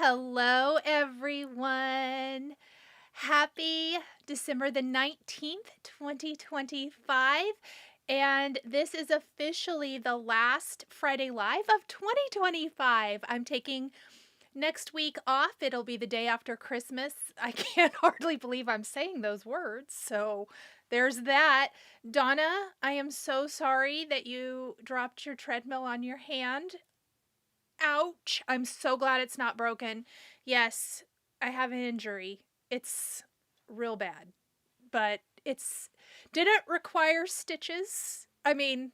Hello, everyone. Happy December the 19th, 2025. And this is officially the last Friday Live of 2025. I'm taking next week off. It'll be the day after Christmas. I can't hardly believe I'm saying those words. So there's that. Donna, I am so sorry that you dropped your treadmill on your hand. Ouch. I'm so glad it's not broken. Yes, I have an injury. It's real bad. But it's didn't require stitches. I mean,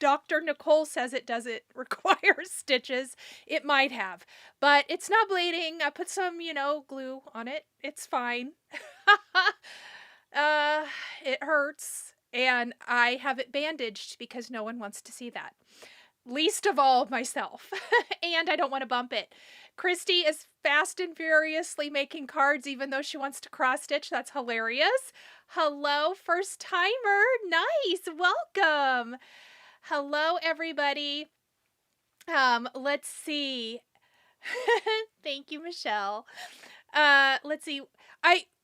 Dr. Nicole says it doesn't require stitches. It might have. But it's not bleeding. I put some, glue on it. It's fine. It hurts. And I have it bandaged because no one wants to see that. Least of all myself. And I don't want to bump it. Christy is fast and furiously making cards even though she wants to cross stitch. That's hilarious. Hello, first timer. Nice. Welcome. Hello, everybody. Let's see. Thank you, Michelle. Let's see.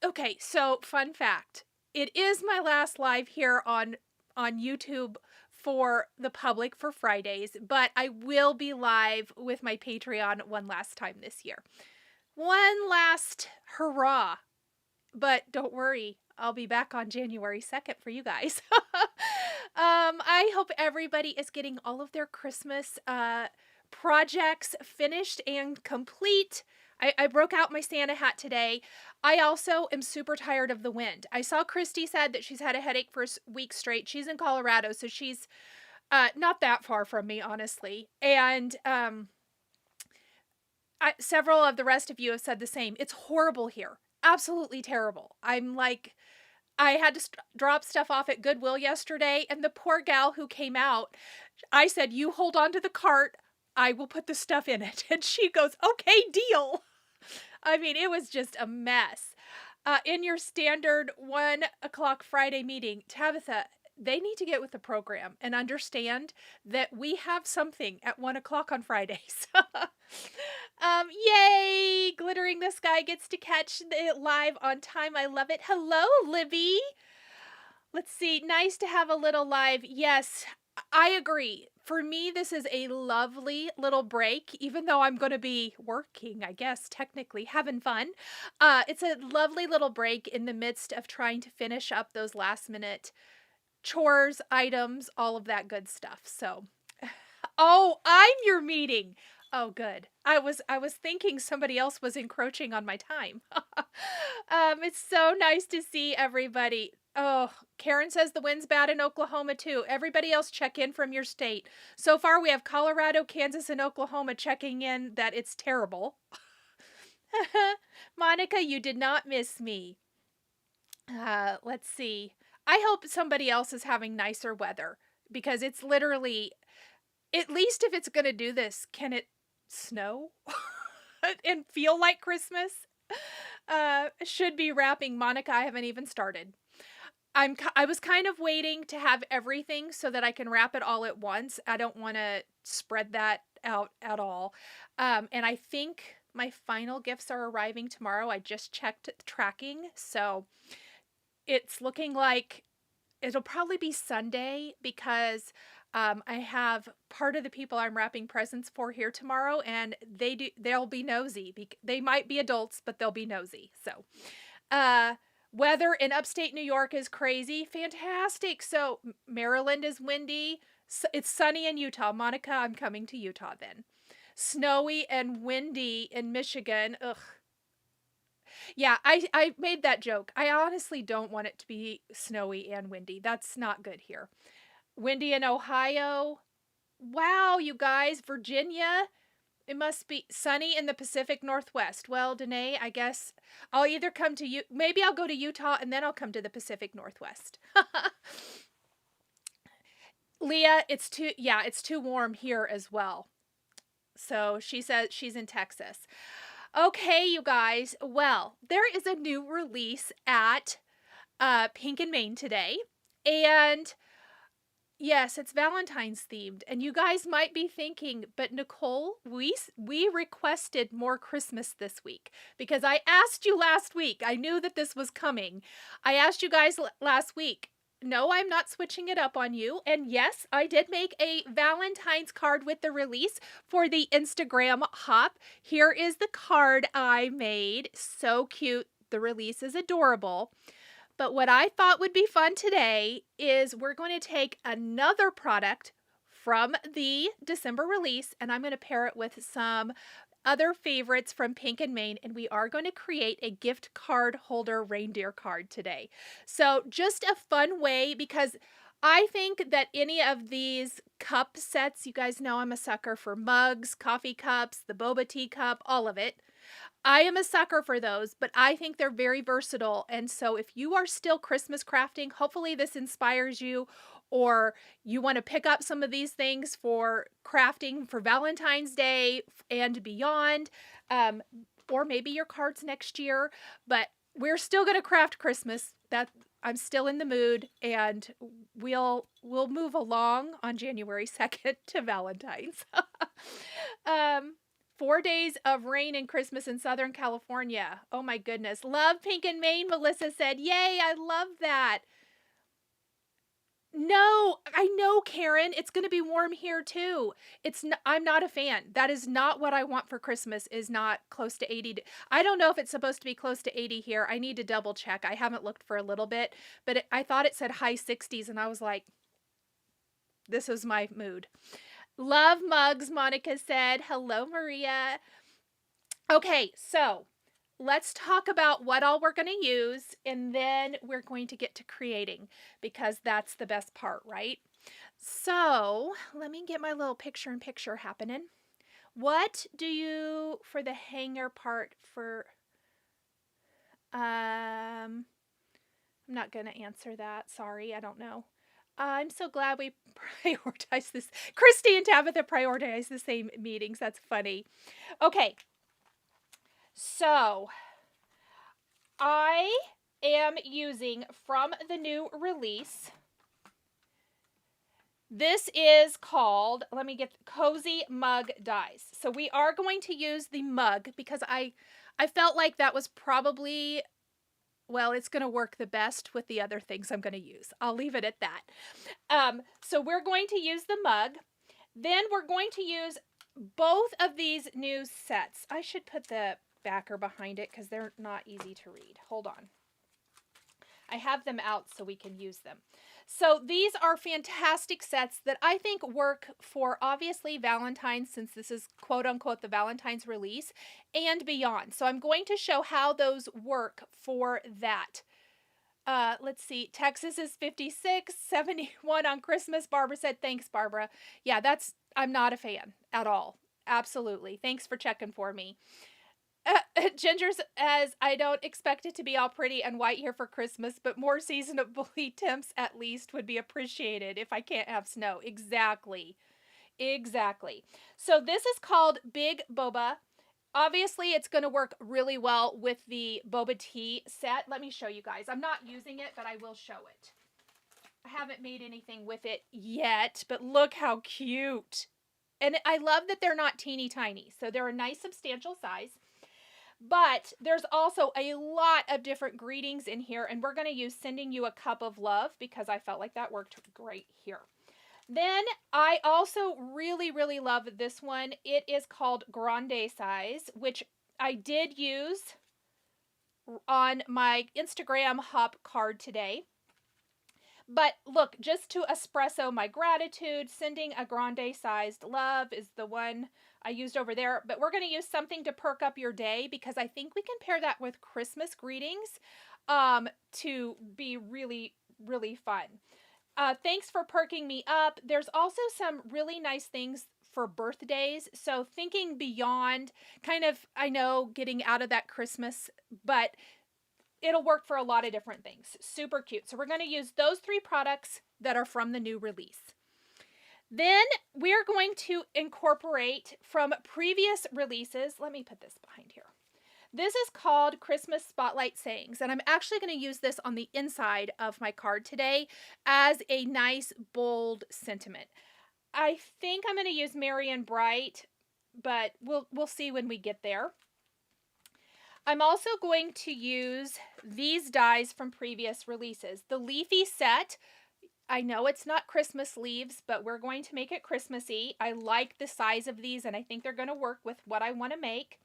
Okay, so fun fact. It is my last live here on YouTube for the public for Fridays, but I will be live with my Patreon one last time this year. One last hurrah. But don't worry, I'll be back on January 2nd for you guys. I hope everybody is getting all of their Christmas projects finished and complete. I broke out my Santa hat today. I also am super tired of the wind. I saw Christy said that she's had a headache for a week straight. She's in Colorado, so she's not that far from me, honestly. And several of the rest of you have said the same. It's horrible here. Absolutely terrible. I'm like, I had to drop stuff off at Goodwill yesterday, and the poor gal who came out, I said, you hold on to the cart. I will put the stuff in it. And she goes, okay, deal. I mean, it was just a mess. In your standard 1 o'clock Friday meeting, Tabitha, they need to get with the program and understand that we have something at 1 o'clock on Fridays. Yay! Glittering the Sky gets to catch it live on time. I love it. Hello, Libby. Let's see. Nice to have a little live. Yes, I agree. For me, this is a lovely little break, even though I'm going to be working, I guess, technically, having fun. It's a lovely little break in the midst of trying to finish up those last minute chores, items, all of that good stuff. So, oh, I'm your meeting. Oh, good. I was thinking somebody else was encroaching on my time. It's so nice to see everybody. Oh, Karen says the wind's bad in Oklahoma too. Everybody else check in from your state. So far we have Colorado, Kansas, and Oklahoma checking in that it's terrible. Monica, you did not miss me. Let's see. I hope somebody else is having nicer weather because it's literally, at least if it's going to do this, can it snow and feel like Christmas? Should be wrapping. Monica, I haven't even started. I was kind of waiting to have everything so that I can wrap it all at once. I don't want to spread that out at all. And I think my final gifts are arriving tomorrow. I just checked the tracking. So it's looking like it'll probably be Sunday because I have part of the people I'm wrapping presents for here tomorrow, and they'll be nosy. They might be adults, but they'll be nosy. So, weather in upstate New York is crazy. Fantastic. So Maryland is windy. It's sunny in Utah. Monica, I'm coming to Utah then. Snowy and windy in Michigan. Ugh. Yeah, I made that joke. I honestly don't want it to be snowy and windy. That's not good here. Windy in Ohio. Wow, you guys. Virginia. It must be sunny in the Pacific Northwest. Well, Danae, I guess I'll either come to you. Maybe I'll go to Utah and then I'll come to the Pacific Northwest. Leah, it's too warm here as well. So she says she's in Texas. Okay, you guys. Well, there is a new release at Pink and Main today. And Yes, it's Valentine's themed. And you guys might be thinking, but Nicole, we requested more Christmas this week because I asked you last week. I knew that this was coming. I asked you guys last week. No, I'm not switching it up on you. And yes, I did make a Valentine's card with the release for the Instagram hop. Here is the card I made. So cute. The release is adorable. But what I thought would be fun today is we're going to take another product from the December release and I'm going to pair it with some other favorites from Pink and Main, and we are going to create a gift card holder reindeer card today. So just a fun way, because I think that any of these cup sets, you guys know I'm a sucker for mugs, coffee cups, the boba tea cup, all of it. I am a sucker for those, but I think they're very versatile. And so if you are still Christmas crafting, hopefully this inspires you, or you want to pick up some of these things for crafting for Valentine's Day and beyond, or maybe your cards next year. But we're still going to craft Christmas. That I'm still in the mood, and we'll move along on January 2nd to Valentine's. 4 days of rain and Christmas in Southern California. Oh my goodness. Love Pink and Main, Melissa said. Yay, I love that. No, I know, Karen. It's going to be warm here too. I'm not a fan. That is not what I want for Christmas, is not close to 80. I don't know if it's supposed to be close to 80 here. I need to double check. I haven't looked for a little bit, but I thought it said high 60s and I was like, this is my mood. Love mugs, Monica said. Hello, Maria. Okay, so let's talk about what all we're going to use, and then we're going to get to creating, because that's the best part, right? So let me get my little picture-in-picture happening. What do you, for the hanger part for, I'm not going to answer that. Sorry, I don't know. I'm so glad we prioritize this. Christy and Tabitha prioritize the same meetings. That's funny. Okay. So I am using from the new release. This is called, let me get Cozy Mug Dies. So we are going to use the mug because I felt like that was probably, well, it's going to work the best with the other things I'm going to use. I'll leave it at that. So we're going to use the mug. Then we're going to use both of these new sets. I should put the backer behind it because they're not easy to read. Hold on. I have them out so we can use them. So these are fantastic sets that I think work for, obviously, Valentine's, since this is quote-unquote the Valentine's release, and beyond. So I'm going to show how those work for that. Let's see. Texas is 56, 71 on Christmas. Barbara said, thanks, Barbara. Yeah, I'm not a fan at all. Absolutely. Thanks for checking for me. Ginger says, I don't expect it to be all pretty and white here for Christmas, but more seasonably temps at least would be appreciated if I can't have snow. Exactly. Exactly. So this is called Big Boba. Obviously, it's going to work really well with the boba tea set. Let me show you guys. I'm not using it, but I will show it. I haven't made anything with it yet, but look how cute. And I love that they're not teeny tiny. So they're a nice substantial size. But there's also a lot of different greetings in here, and we're going to use Sending You a Cup of Love because I felt like that worked great here. Then I also really, really love this one. It is called Grande size, which I did use on my Instagram hop card today. But look, just to espresso my gratitude, Sending a Grande sized love is the one I used over there. But we're going to use something to perk up your day because I think we can pair that with Christmas greetings to be really, really fun. Thanks for perking me up. There's also some really nice things for birthdays. So thinking beyond, kind of, I know, getting out of that Christmas, but it'll work for a lot of different things. Super cute. So we're going to use those 3 products that are from the new release. Then we're going to incorporate from previous releases. Let me put this behind here. This is called Christmas Spotlight Sayings, and I'm actually going to use this on the inside of my card today as a nice, bold sentiment. I think I'm going to use Merry and Bright, but we'll see when we get there. I'm also going to use these dies from previous releases. The Leafy Set. I know it's not Christmas leaves, but we're going to make it Christmassy. I like the size of these, and I think they're going to work with what I want to make.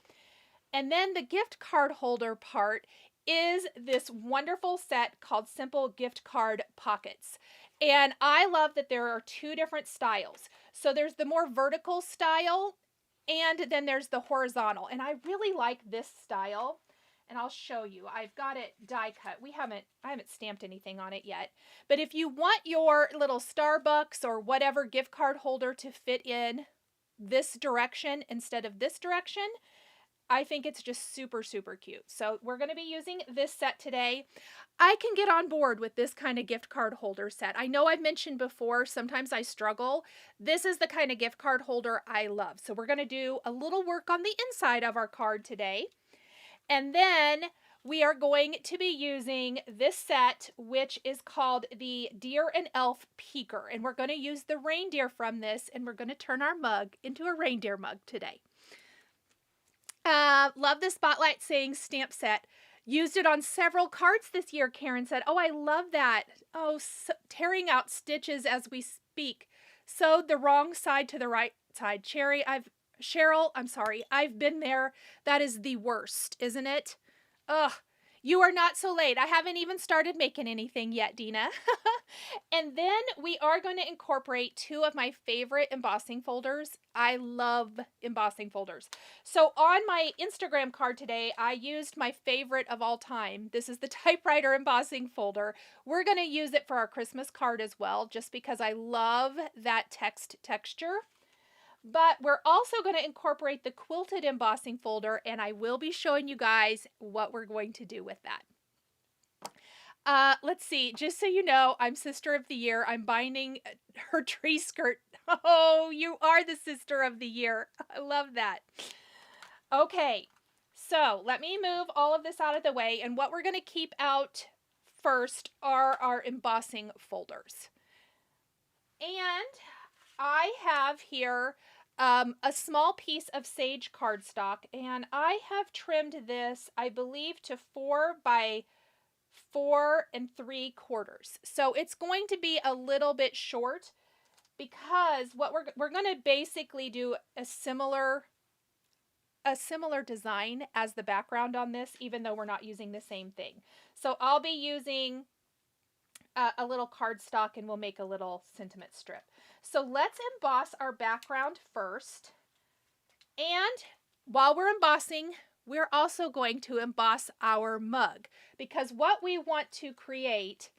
And then the gift card holder part is this wonderful set called Simple Gift Card Pockets. And I love that there are two different styles. So there's the more vertical style, and then there's the horizontal. And I really like this style. And I'll show you. I've got it die cut. I haven't stamped anything on it yet. But if you want your little Starbucks or whatever gift card holder to fit in this direction instead of this direction, I think it's just super, super cute. So we're going to be using this set today. I can get on board with this kind of gift card holder set. I know I've mentioned before, sometimes I struggle. This is the kind of gift card holder I love. So we're going to do a little work on the inside of our card today. And then we are going to be using this set, which is called the Deer and Elf Peeker. And we're going to use the reindeer from this, and we're going to turn our mug into a reindeer mug today. Love the Spotlight Sayings stamp set. Used it on several cards this year, Karen said. Oh, I love that. Oh, so, tearing out stitches as we speak. Sewed the wrong side to the right side. Cheryl, I'm sorry. I've been there. That is the worst, isn't it? Ugh. You are not so late. I haven't even started making anything yet, Dina. And then we are going to incorporate two of my favorite embossing folders. I love embossing folders. So on my Instagram card today, I used my favorite of all time. This is the Typewriter embossing folder. We're going to use it for our Christmas card as well, just because I love that text texture. But we're also going to incorporate the Quilted embossing folder, and I will be showing you guys what we're going to do with that. Let's see. Just so you know, I'm Sister of the Year. I'm binding her tree skirt. Oh, you are the Sister of the Year. I love that. Okay, so let me move all of this out of the way, and what we're going to keep out first are our embossing folders. And I have here a small piece of Sage cardstock, and I have trimmed this, I believe, to 4 by 4 3/4. So it's going to be a little bit short because what we're going to basically do a similar design as the background on this, even though we're not using the same thing. So I'll be using a little cardstock, and we'll make a little sentiment strip. So let's emboss our background first. And while we're embossing, we're also going to emboss our mug, because what we want to create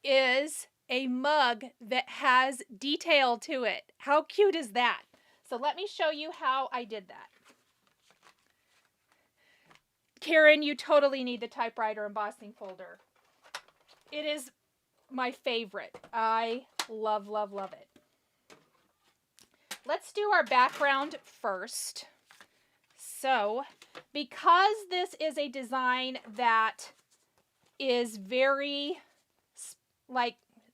is a mug that has detail to it. How cute is that? So let me show you how I did that. Karen, you totally need the Typewriter embossing folder. It is my favorite. I love, love, love it. Let's do our background first. So, because this is a design that is very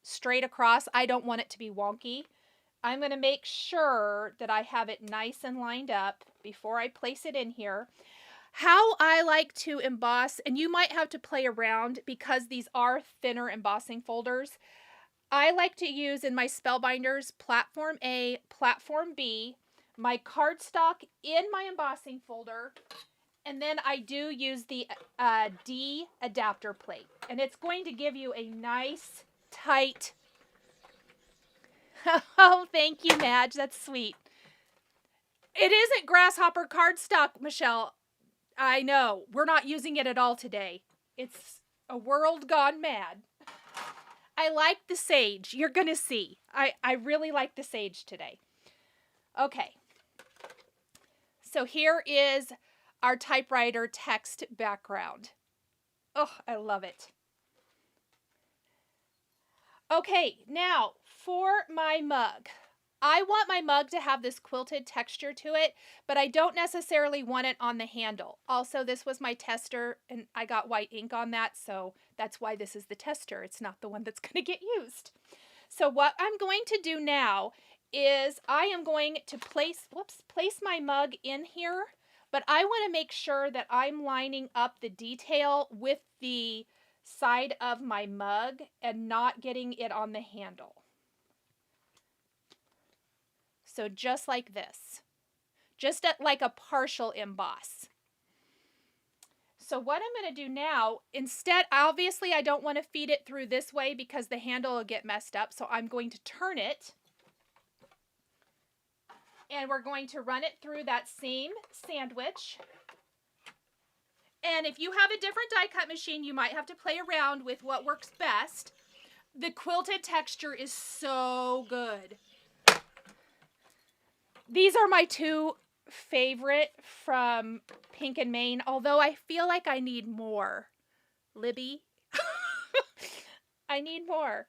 straight across, I don't want it to be wonky. I'm going to make sure that I have it nice and lined up before I place it in here. How I like to emboss, and you might have to play around because these are thinner embossing folders. I like to use in my Spellbinders Platform A, Platform B, my cardstock in my embossing folder, and then I do use the D adapter plate. And it's going to give you a nice, tight... Oh, thank you, Madge. That's sweet. It isn't grasshopper cardstock, Michelle. I know. We're not using it at all today. It's a world gone mad. I like the sage. You're going to see. I really like the sage today. Okay. So here is our typewriter text background. Oh, I love it. Okay, now for my mug. I want my mug to have this quilted texture to it, but I don't necessarily want it on the handle. Also, this was my tester, and I got white ink on that, so that's why this is the tester. It's not the one that's going to get used. So what I'm going to do now is I am going to place my mug in here, but I want to make sure that I'm lining up the detail with the side of my mug and not getting it on the handle. So just like this, just at like a partial emboss. So what I'm going to do now, instead, obviously I don't want to feed it through this way because the handle will get messed up. So I'm going to turn it and we're going to run it through that same sandwich. And if you have a different die cut machine, you might have to play around with what works best. The quilted texture is so good. These are my two favorite from Pink and Main, although I feel like I need more. Libby, I need more.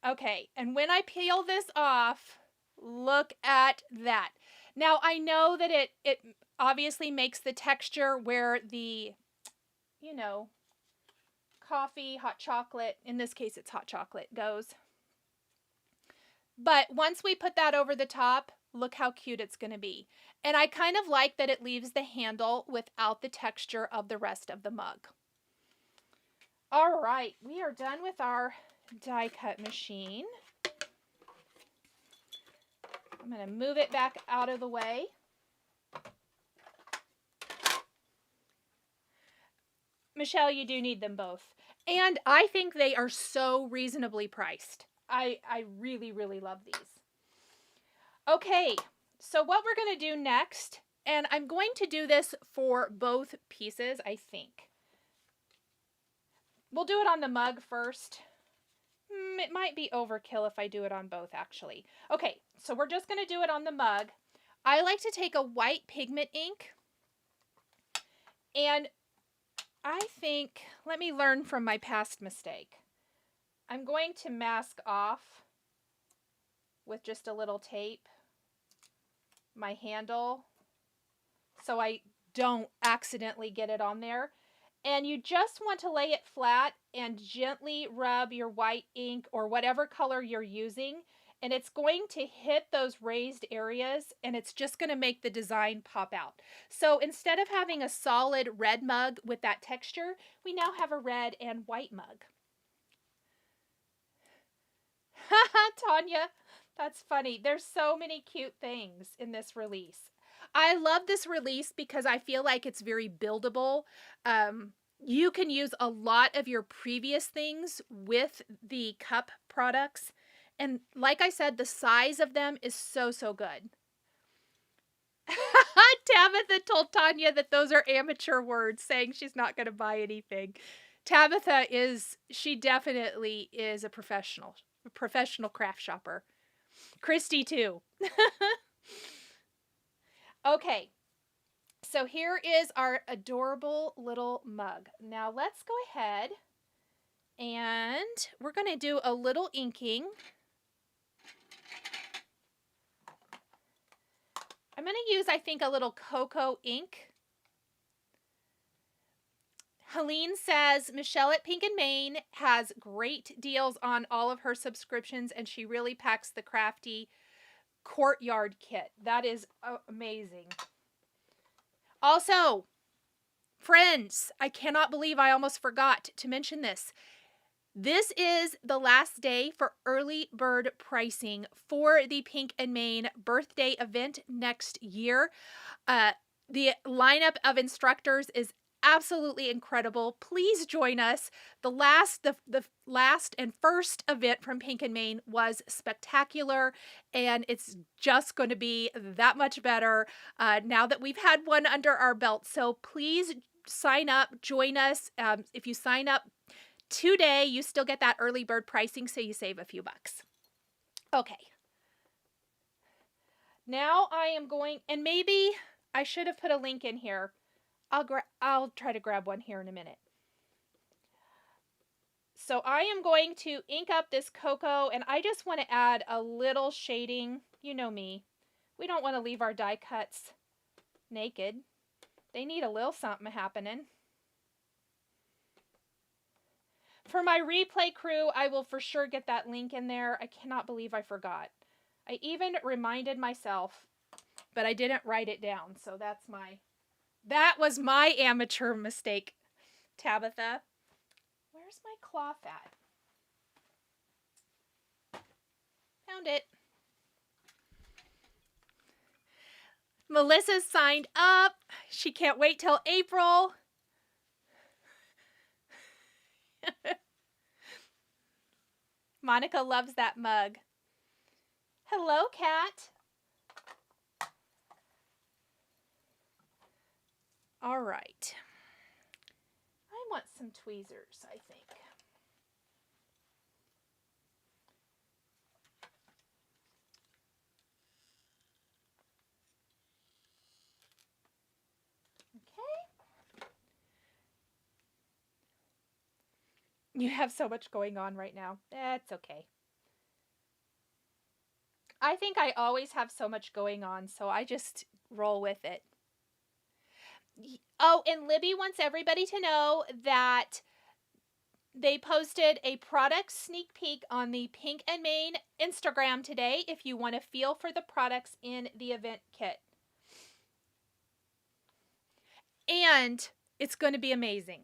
Okay, and when I peel this off, look at that. Now, I know that it obviously makes the texture where the, you know, coffee, hot chocolate, in this case it's hot chocolate, goes. But once we put that over the top, look how cute it's going to be. And I kind of like that it leaves the handle without the texture of the rest of the mug. All right, we are done with our die cut machine. I'm going to move it back out of the way. Michelle, you do need them both. And I think they are so reasonably priced. I really, really love these. Okay, so what we're going to do next, and I'm going to do this for both pieces, I think. We'll do it on the mug first. It might be overkill if I do it on both, actually. Okay, so we're just going to do it on the mug. I like to take a white pigment ink, and I think, let me learn from my past mistake. I'm going to mask off with just a little tape my handle so I don't accidentally get it on there. And you just want to lay it flat and gently rub your white ink or whatever color you're using, and it's going to hit those raised areas and it's just going to make the design pop out. So instead of having a solid red mug with that texture, we now have a red and white mug. Tanya, that's funny. There's so many cute things in this release. I love this release because I feel like it's very buildable. You can use a lot of your previous things with the cup products. And like I said, the size of them is so, so good. Tabitha told Tanya that those are amateur words, saying she's not going to buy anything. Tabitha she definitely is a professional craft shopper. Christy too. Okay, so here is our adorable little mug. Now let's go ahead and we're going to do a little inking. I'm going to use, I think, a little cocoa ink. Helene says, Michelle at Pink and Main has great deals on all of her subscriptions, and she really packs the crafty courtyard kit. That is amazing. Also, friends, I cannot believe I almost forgot to mention this. This is the last day for early bird pricing for the Pink and Main birthday event next year. The lineup of instructors is absolutely incredible. Please join us. The last and first event from Pink and Main was spectacular, and it's just going to be that much better now that we've had one under our belt. So please sign up, join us. If you sign up today, you still get that early bird pricing, so you save a few bucks. Okay. Now I am going, and maybe I should have put a link in here. I'll try to grab one here in a minute. So I am going to ink up this cocoa, and I just want to add a little shading. You know me. We don't want to leave our die cuts naked. They need a little something happening. For my replay crew, I will for sure get that link in there. I cannot believe I forgot. I even reminded myself, but I didn't write it down. So that was my amateur mistake, Tabitha. Where's my cloth at? Found it. Melissa's signed up. She can't wait till April. Monica loves that mug. Hello, Kat. All right. I want some tweezers, I think. Okay. You have so much going on right now. That's okay. I think I always have so much going on, so I just roll with it. Oh, and Libby wants everybody to know that they posted a product sneak peek on the Pink and Main Instagram today if you want to feel for the products in the event kit. And it's going to be amazing.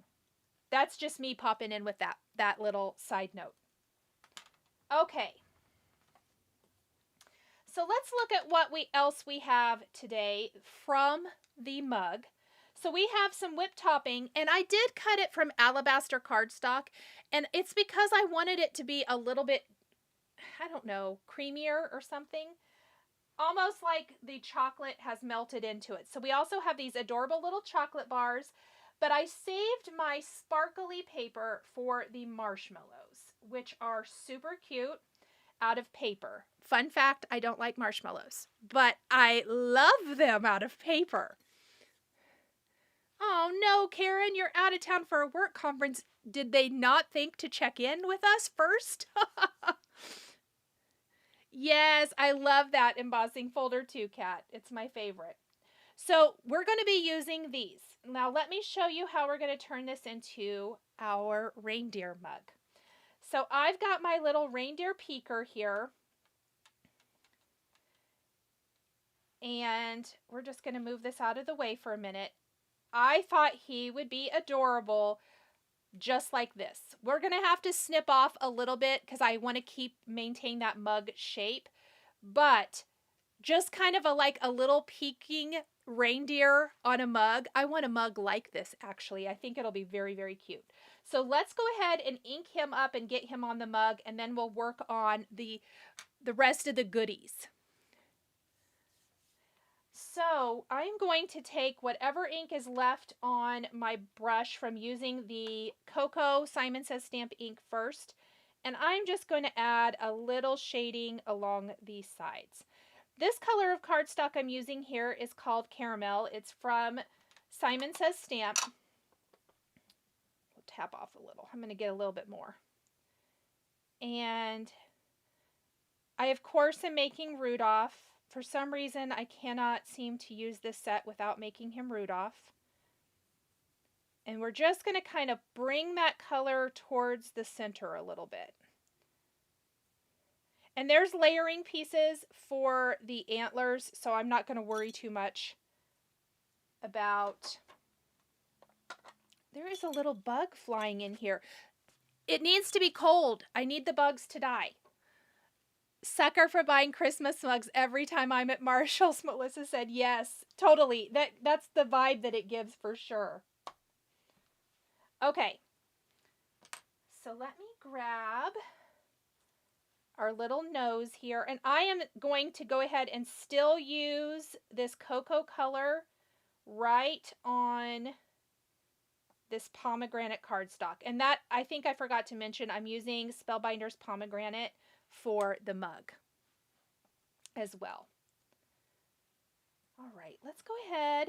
That's just me popping in with that little side note. Okay. So let's look at what else we have today from the mug. So we have some whip topping, and I did cut it from Alabaster Cardstock, and it's because I wanted it to be a little bit, I don't know, creamier or something. Almost like the chocolate has melted into it. So we also have these adorable little chocolate bars, but I saved my sparkly paper for the marshmallows, which are super cute out of paper. Fun fact, I don't like marshmallows, but I love them out of paper. Oh no, Karen, you're out of town for a work conference. Did they not think to check in with us first? Yes, I love that embossing folder too, Kat. It's my favorite. So we're going to be using these. Now let me show you how we're going to turn this into our reindeer mug. So I've got my little reindeer peeker here. And we're just going to move this out of the way for a minute. I thought he would be adorable just like this. We're going to have to snip off a little bit because I want to maintain that mug shape. But just kind of like a little peeking reindeer on a mug. I want a mug like this, actually. I think it'll be very, very cute. So let's go ahead and ink him up and get him on the mug, and then we'll work on the rest of the goodies. So I'm going to take whatever ink is left on my brush from using the Cocoa Simon Says Stamp ink first, and I'm just going to add a little shading along these sides. This color of cardstock I'm using here is called Caramel. It's from Simon Says Stamp. We'll tap off a little. I'm going to get a little bit more. And I, of course, am making Rudolph. For some reason, I cannot seem to use this set without making him Rudolph. And we're just going to kind of bring that color towards the center a little bit. And there's layering pieces for the antlers, so I'm not going to worry too much about... There is a little bug flying in here. It needs to be cold. I need the bugs to die. Sucker for buying Christmas mugs every time I'm at Marshall's, Melissa said. Yes, totally. That's the vibe that it gives for sure. Okay. So let me grab our little nose here, and I am going to go ahead and still use this cocoa color right on this pomegranate cardstock. And that, I think I forgot to mention, I'm using Spellbinder's pomegranate for the mug as well. All right, let's go ahead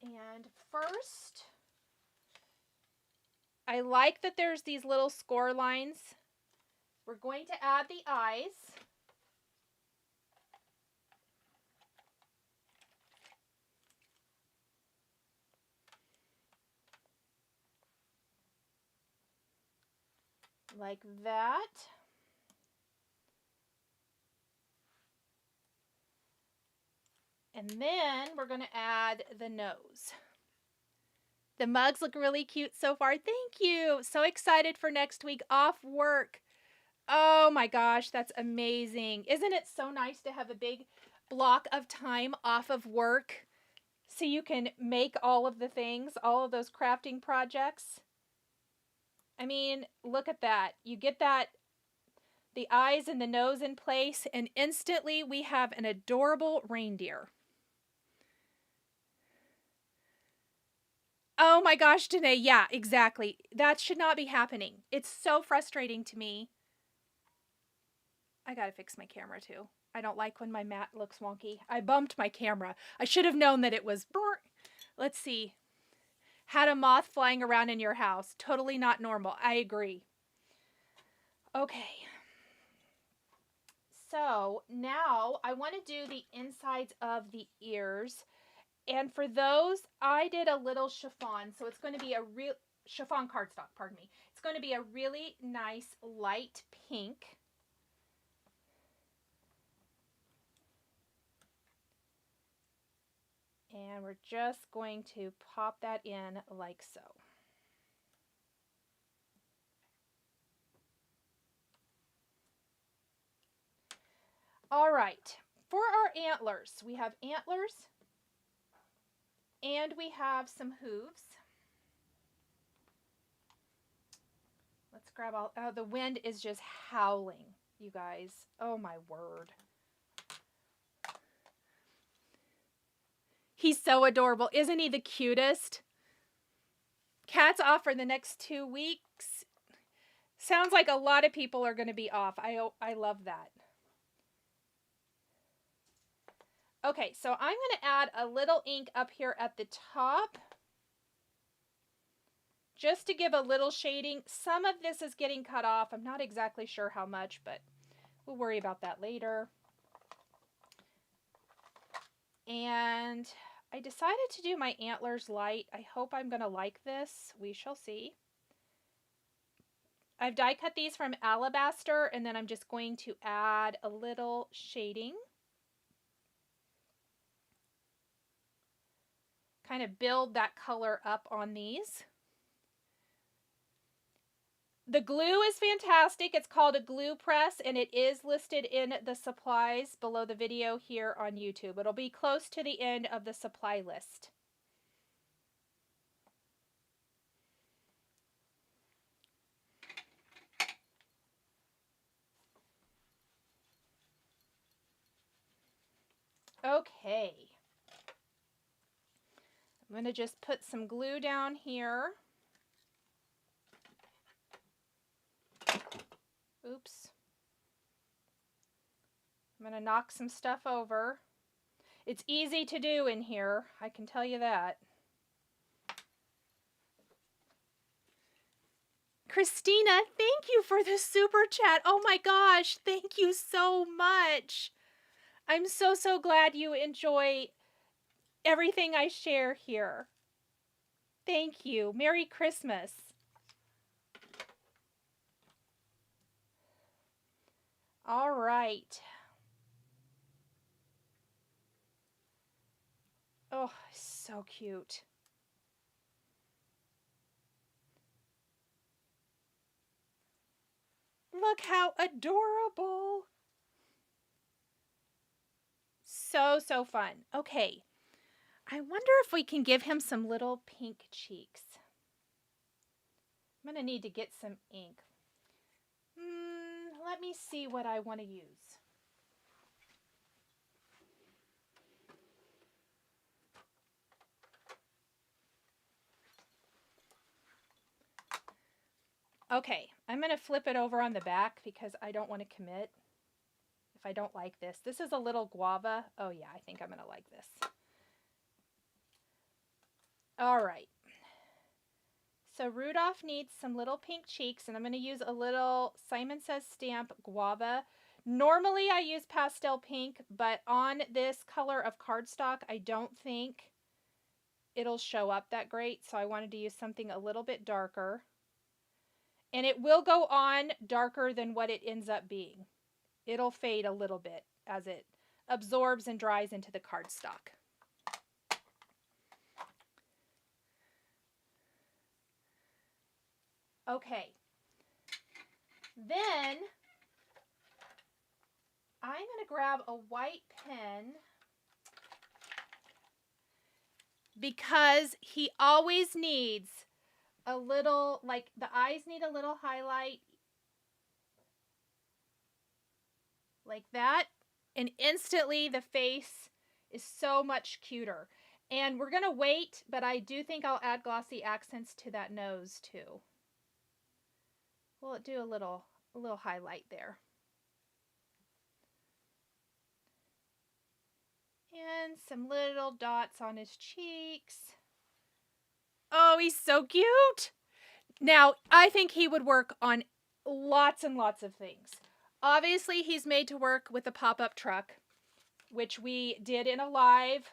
and first I like that there's these little score lines. We're going to add the eyes. Like that. And then we're going to add the nose. The mugs look really cute so far. Thank you. So excited for next week off work. Oh my gosh, that's amazing. Isn't it so nice to have a big block of time off of work so you can make all of the things, all of those crafting projects? I mean, look at that. You get that, the eyes and the nose in place, and instantly we have an adorable reindeer. Oh my gosh, Danae, yeah, exactly. That should not be happening. It's so frustrating to me. I gotta fix my camera too. I don't like when my mat looks wonky. I bumped my camera. I should have known that it was... Let's see. Had a moth flying around in your house. Totally not normal. I agree. Okay. So now I want to do the insides of the ears. And for those, I did a little chiffon. So it's going to be a real chiffon cardstock, pardon me. It's going to be a really nice light pink. And we're just going to pop that in like so. All right, for our antlers, we have antlers and we have some hooves. Let's grab all, oh, the wind is just howling, you guys. Oh my word. He's so adorable. Isn't he the cutest? Cat's off for the next 2 weeks. Sounds like a lot of people are going to be off. I love that. Okay, so I'm going to add a little ink up here at the top just to give a little shading. Some of this is getting cut off. I'm not exactly sure how much, but we'll worry about that later. And I decided to do my antlers light. I hope I'm going to like this. We shall see. I've die cut these from Alabaster, and then I'm just going to add a little shading. Kind of build that color up on these. The glue is fantastic. It's called a glue press, and it is listed in the supplies below the video here on YouTube. It'll be close to the end of the supply list. Okay. I'm going to just put some glue down here. Oops. I'm going to knock some stuff over. It's easy to do in here, I can tell you that. Christina, thank you for the super chat. Oh my gosh, thank you so much. I'm so glad you enjoy everything I share here. Thank you. Merry Christmas. All right. Oh, so cute. Look how adorable. So fun. Okay. I wonder if we can give him some little pink cheeks. I'm going to need to get some ink. Let me see what I want to use. Okay, I'm going to flip it over on the back because I don't want to commit if I don't like this. This is a little guava. Oh yeah, I think I'm going to like this. All right. So Rudolph needs some little pink cheeks, and I'm going to use a little Simon Says stamp guava. Normally I use pastel pink, but on this color of cardstock, I don't think it'll show up that great, so I wanted to use something a little bit darker. And it will go on darker than what it ends up being. It'll fade a little bit as it absorbs and dries into the cardstock. Okay, then I'm going to grab a white pen because he always needs a little, like the eyes need a little highlight like that, and instantly the face is so much cuter. And we're going to wait, but I do think I'll add glossy accents to that nose too. We'll do a little highlight there. And some little dots on his cheeks. Oh, he's so cute. Now, I think he would work on lots and lots of things. Obviously, he's made to work with a pop-up truck, which we did in a live.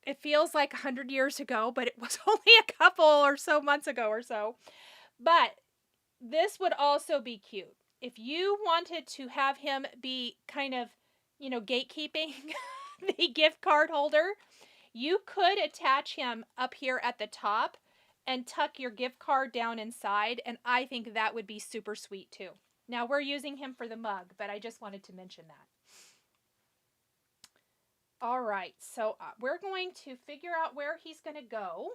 It feels like 100 years ago, but it was only a couple or so months ago or so. But this would also be cute. If you wanted to have him be kind of, you know, gatekeeping the gift card holder, you could attach him up here at the top and tuck your gift card down inside, and I think that would be super sweet too. Now we're using him for the mug, but I just wanted to mention that. All right, so we're going to figure out where he's going to go.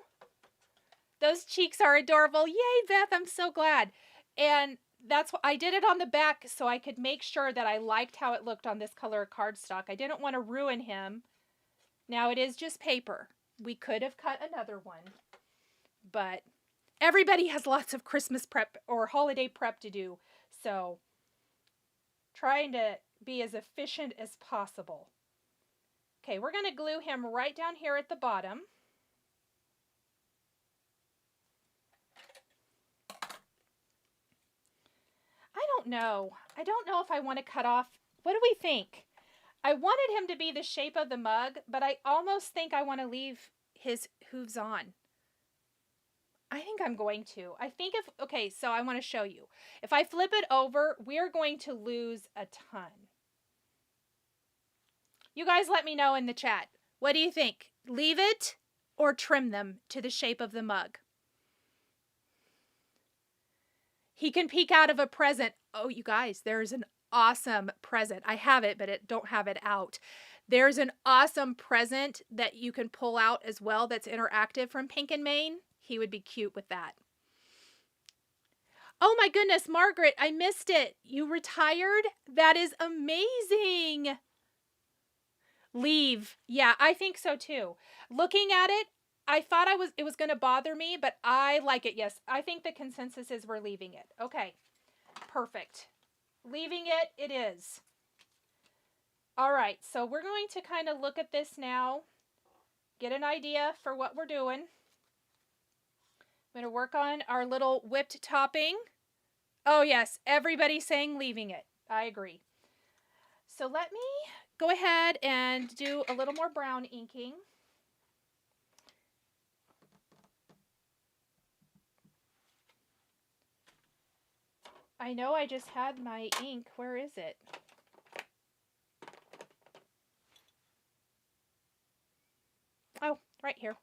Those cheeks are adorable. Yay, Beth, I'm so glad. And that's what I did it on the back so I could make sure that I liked how it looked on this color of cardstock. I didn't want to ruin him. Now it is just paper. We could have cut another one, but everybody has lots of Christmas prep or holiday prep to do. So trying to be as efficient as possible. Okay, we're going to glue him right down here at the bottom. I don't know if I want to cut off. What do we think? I wanted him to be the shape of the mug, but I almost think I want to leave his hooves on. I think I'm going to. I think okay, so I want to show you. If I flip it over, we're going to lose a ton. You guys let me know in the chat. What do you think? Leave it or trim them to the shape of the mug? He can peek out of a present. Oh, you guys, there's an awesome present. I have it, but don't have it out. There's an awesome present that you can pull out as well that's interactive from Pink and Maine. He would be cute with that. Oh my goodness, Margaret, I missed it. You retired? That is amazing. Leave. Yeah, I think so too. Looking at it, I thought it was going to bother me, but I like it. Yes, I think the consensus is we're leaving it. Okay, perfect. Leaving it is. All right, so we're going to kind of look at this now, get an idea for what we're doing. I'm going to work on our little whipped topping. Oh yes, everybody's saying leaving it. I agree. So let me go ahead and do a little more brown inking. I know I just had my ink. Where is it? Oh, right here.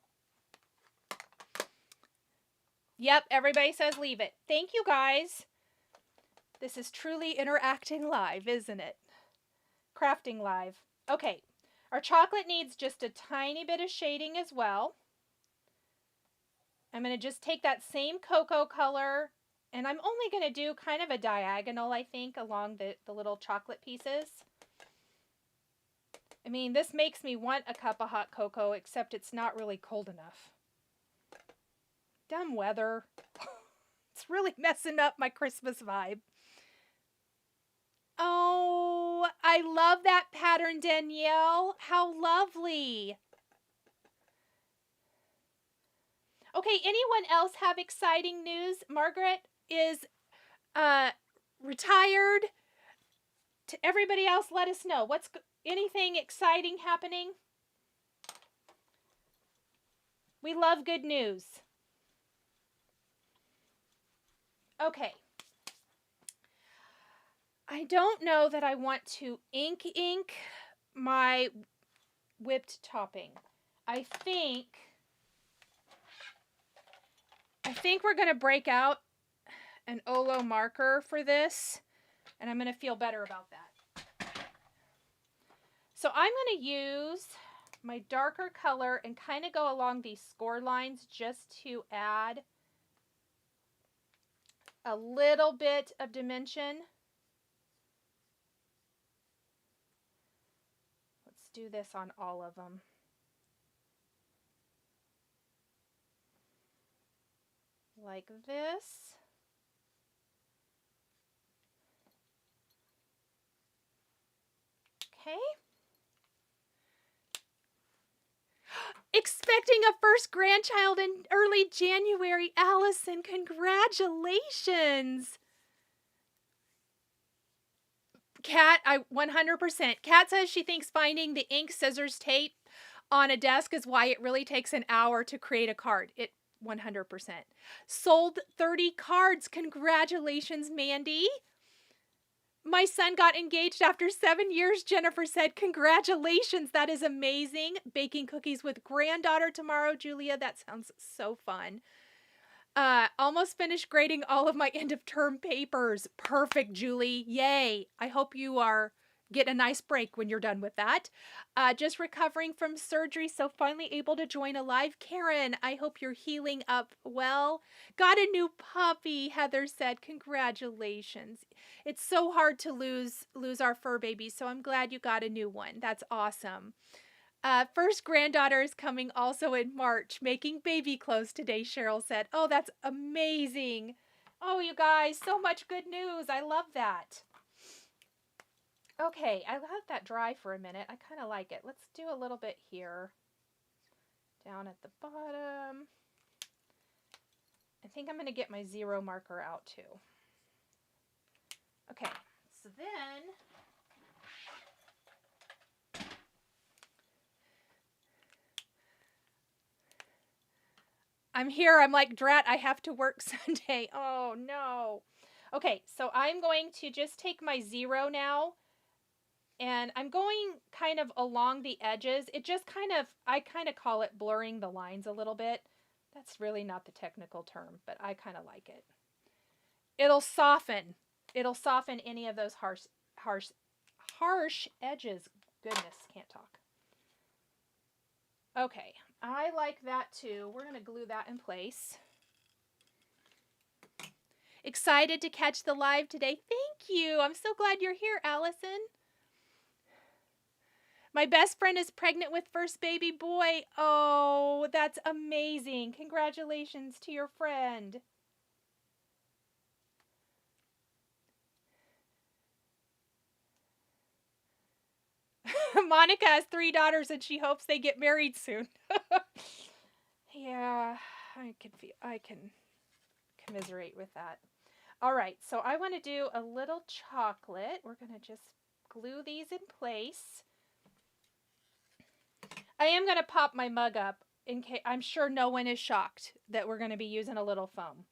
Yep, everybody says leave it. Thank you, guys. This is truly interacting live, isn't it? Crafting live. Okay, our chocolate needs just a tiny bit of shading as well. I'm going to just take that same cocoa color, and I'm only going to do kind of a diagonal, I think, along the little chocolate pieces. I mean, this makes me want a cup of hot cocoa, except it's not really cold enough. Dumb weather. It's really messing up my Christmas vibe. Oh, I love that pattern, Danielle. How lovely. Okay, anyone else have exciting news? Margaret is retired. To everybody else, let us know. What's anything exciting happening? We love good news. Okay. I don't know that I want to ink my whipped topping. I think we're going to break out an Olo marker for this, and I'm going to feel better about that. So I'm going to use my darker color and kind of go along these score lines just to add a little bit of dimension. Let's do this on all of them. Like this. Okay. Expecting a first grandchild in early January. Allison, congratulations. Kat, 100%. Kat says she thinks finding the ink, scissors, tape on a desk is why it really takes an hour to create a card. It 100%. Sold 30 cards. Congratulations, Mandy. My son got engaged after 7 years, Jennifer said. Congratulations. That is amazing. Baking cookies with granddaughter tomorrow, Julia. That sounds so fun. Almost finished grading all of my end of term papers. Perfect, Julie. Yay. I hope you are getting a nice break when you're done with that. Just recovering from surgery, so finally able to join a live. Karen, I hope you're healing up well. Got a new puppy, Heather said. Congratulations. It's so hard to lose our fur babies, so I'm glad you got a new one. That's awesome. First granddaughter is coming also in March. Making baby clothes today, Cheryl said. Oh, that's amazing. Oh, you guys, so much good news. I love that. Okay, I let that dry for a minute. I kind of like it. Let's do a little bit here. Down at the bottom. I think I'm going to get my zero marker out too. Okay, so then I'm here. I'm like, drat, I have to work Sunday. Oh, no. Okay, so I'm going to just take my zero now, and I'm going kind of along the edges. It just I kind of call it blurring the lines a little bit. That's really not the technical term, but I kind of like it. It'll soften any of those harsh edges. Goodness, can't talk. Okay, I like that too. We're going to glue that in place. Excited to catch the live today. Thank you. I'm so glad you're here, Allison. My best friend is pregnant with first baby boy. Oh, that's amazing. Congratulations to your friend. Monica has 3 daughters and she hopes they get married soon. Yeah, I can commiserate with that. All right, so I want to do a little chocolate. We're going to just glue these in place. I am going to pop my mug up in case I'm sure no one is shocked that we're going to be using a little foam.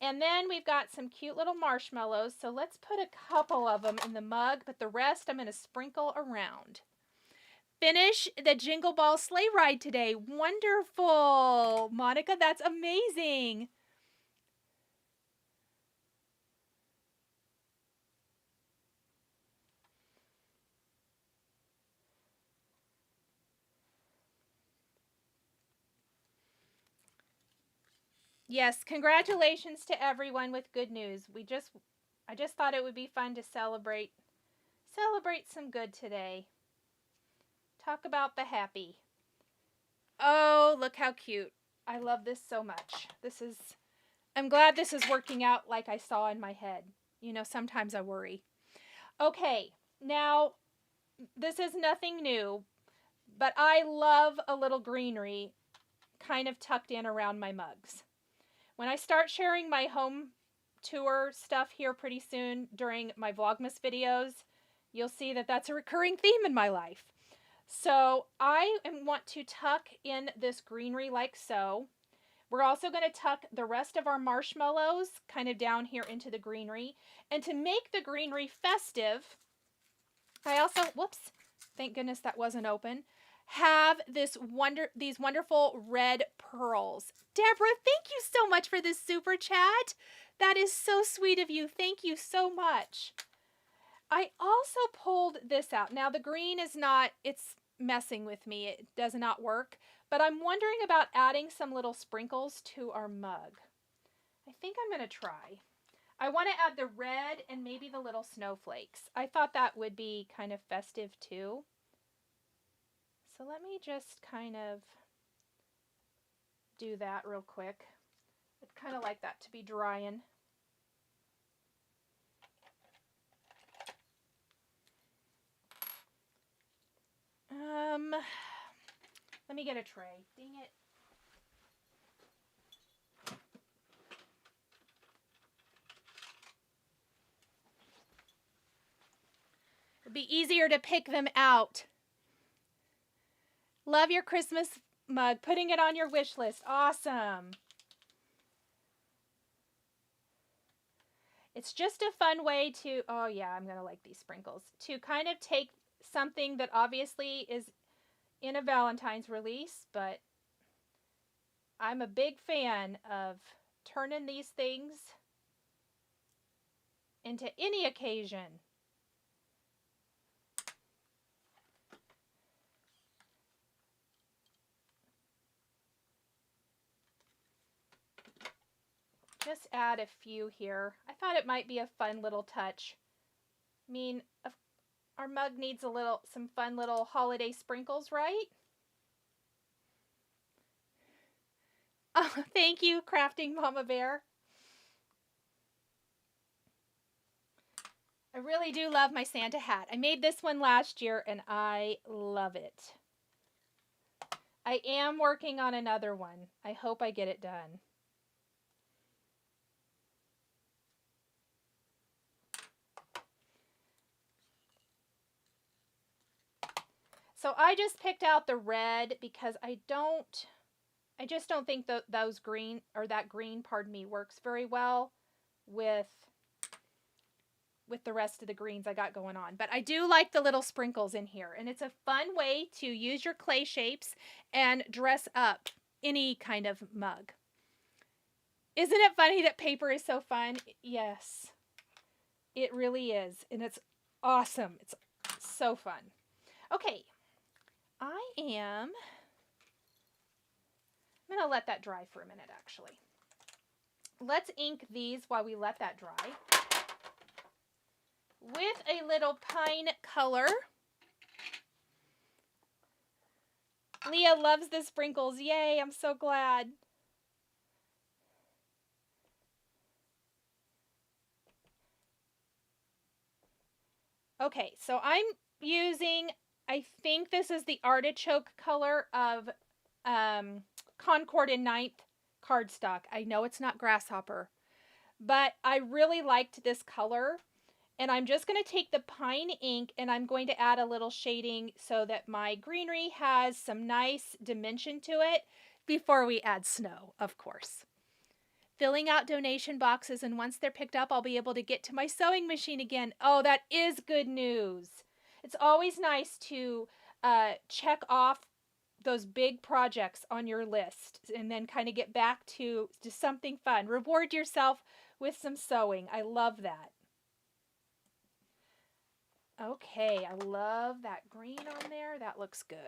And then we've got some cute little marshmallows. So let's put a couple of them in the mug, but the rest I'm going to sprinkle around. Finish the Jingle Ball sleigh ride today. Wonderful. Monica, that's amazing. Yes, congratulations to everyone with good news. I just thought it would be fun to celebrate some good today. Talk about the happy. Oh, look how cute. I love this so much. I'm glad this is working out like I saw in my head. You know, sometimes I worry. Okay, now this is nothing new, but I love a little greenery. kind of tucked in around my mugs. When I start sharing my home tour stuff here pretty soon during my Vlogmas videos, you'll see that that's a recurring theme in my life. So I want to tuck in this greenery like so. We're also going to tuck the rest of our marshmallows kind of down here into the greenery. And to make the greenery festive, I also, whoops, thank goodness that wasn't open, have these wonderful red pearls. Deborah, thank you so much for this super chat. That is so sweet of you. Thank you so much. I also pulled this out. Now the green is not, it's messing with me. It does not work. But I'm wondering about adding some little sprinkles to our mug. I think I'm going to try. I want to add the red and maybe the little snowflakes. I thought that would be kind of festive too. So let me just kind of do that real quick. I'd kind of like that to be drying. Let me get a tray. Dang it. It'd be easier to pick them out. Love your Christmas mug. Putting it on your wish list. Awesome. It's just a fun way to, oh yeah, I'm going to like these sprinkles, to kind of take something that obviously is in a Valentine's release, but I'm a big fan of turning these things into any occasion. Just add a few here. I thought it might be a fun little touch. I mean, our mug needs some fun little holiday sprinkles, right? Oh, thank you, Crafting Mama Bear. I really do love my Santa hat. I made this one last year and I love it. I am working on another one. I hope I get it done. So I just picked out the red because I just don't think that that green, pardon me, works very well with the rest of the greens I got going on. But I do like the little sprinkles in here, and it's a fun way to use your clay shapes and dress up any kind of mug. Isn't it funny that paper is so fun? Yes, it really is, and it's awesome. It's so fun. Okay, I'm going to let that dry for a minute, actually. Let's ink these while we let that dry with a little pine color. Leah loves the sprinkles. Yay, I'm so glad. Okay, so I'm using, I think this is the artichoke color of Concord and Ninth cardstock. I know it's not grasshopper, but I really liked this color. And I'm just going to take the pine ink and I'm going to add a little shading so that my greenery has some nice dimension to it before we add snow, of course. Filling out donation boxes, and once they're picked up, I'll be able to get to my sewing machine again. Oh, that is good news. It's always nice to check off those big projects on your list and then kind of get back to something fun. Reward yourself with some sewing. I love that. Okay, I love that green on there. That looks good.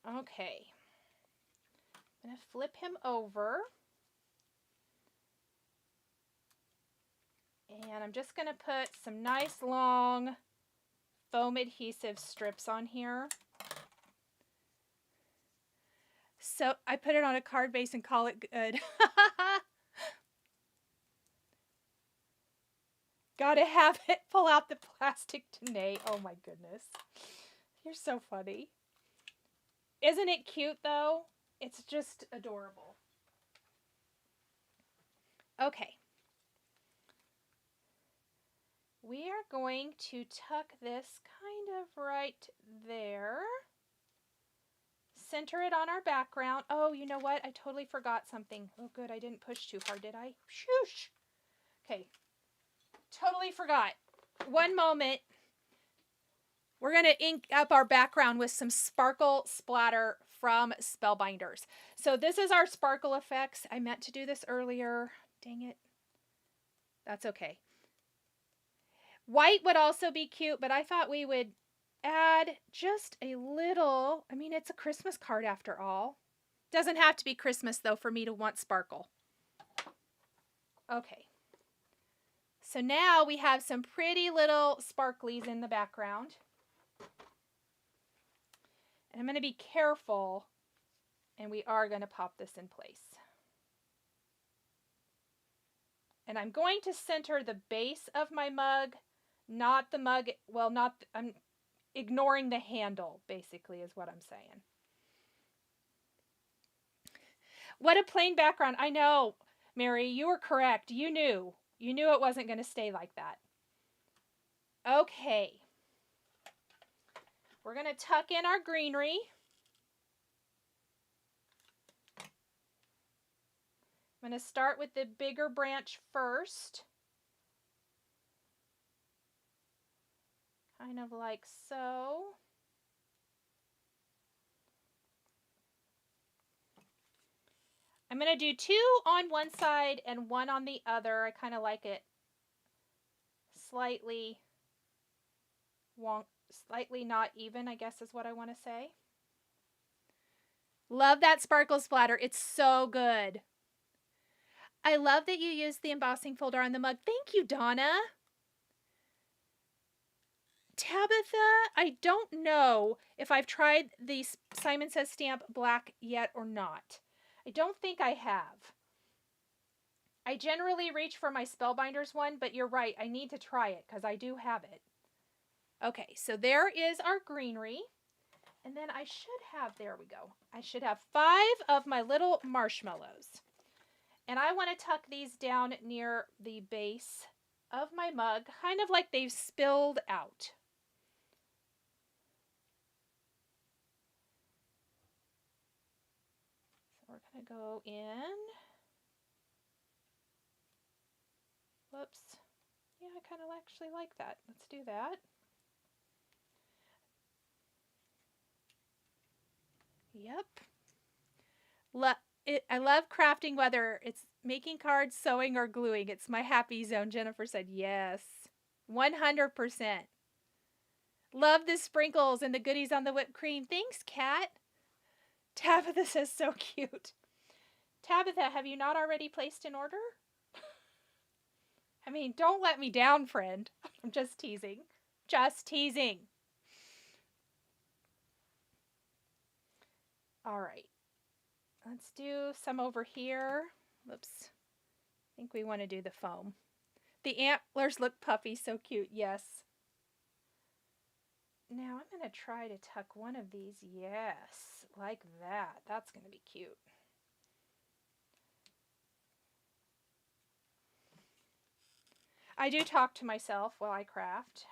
Okay. I'm going to flip him over. And I'm just going to put some nice long foam adhesive strips on here. So I put it on a card base and call it good. Gotta have it. Pull out the plastic today. Oh my goodness. You're so funny. Isn't it cute though? It's just adorable. Okay. We are going to tuck this kind of right there. Center it on our background. Oh, you know what? I totally forgot something. Oh, good. I didn't push too hard, did I? Shoosh. Okay. Totally forgot. One moment. We're going to ink up our background with some sparkle splatter from Spellbinders. So this is our sparkle effects. I meant to do this earlier. Dang it. That's okay. White would also be cute, but I thought we would add just a little. I mean, it's a Christmas card after all. Doesn't have to be Christmas, though, for me to want sparkle. Okay. So now we have some pretty little sparklies in the background. And I'm going to be careful, and we are going to pop this in place. And I'm going to center the base of my mug, not the mug, well, not, I'm ignoring the handle, basically, is what I'm saying. What a plain background. I know, Mary, you were correct. You knew. You knew it wasn't going to stay like that. Okay. We're going to tuck in our greenery. I'm going to start with the bigger branch first. Kind of like so. I'm going to do 2 on one side and 1 on the other. I kind of like it slightly not even, I guess is what I want to say. Love that sparkle splatter. It's so good. I love that you used the embossing folder on the mug. Thank you, Donna. Tabitha, I don't know if I've tried the Simon Says Stamp Black yet or not. I don't think I have. I generally reach for my Spellbinders one, but you're right. I need to try it because I do have it. Okay, so there is our greenery. And then I should have, there we go. I should have 5 of my little marshmallows. And I want to tuck these down near the base of my mug, kind of like they've spilled out. So we're going to go in. Whoops. Yeah, I kind of actually like that. Let's do that. Yep. I love crafting, whether it's making cards, sewing, or gluing. It's my happy zone. Jennifer said yes. 100%. Love the sprinkles and the goodies on the whipped cream. Thanks, Kat. Tabitha says so cute. Tabitha, have you not already placed an order? I mean, don't let me down, friend. I'm just teasing. Just teasing. All right. Let's do some over here. Whoops. I think we want to do the foam. The antlers look puffy, so cute. Yes. Now I'm going to try to tuck one of these. Yes, like that. That's going to be cute. I do talk to myself while I craft.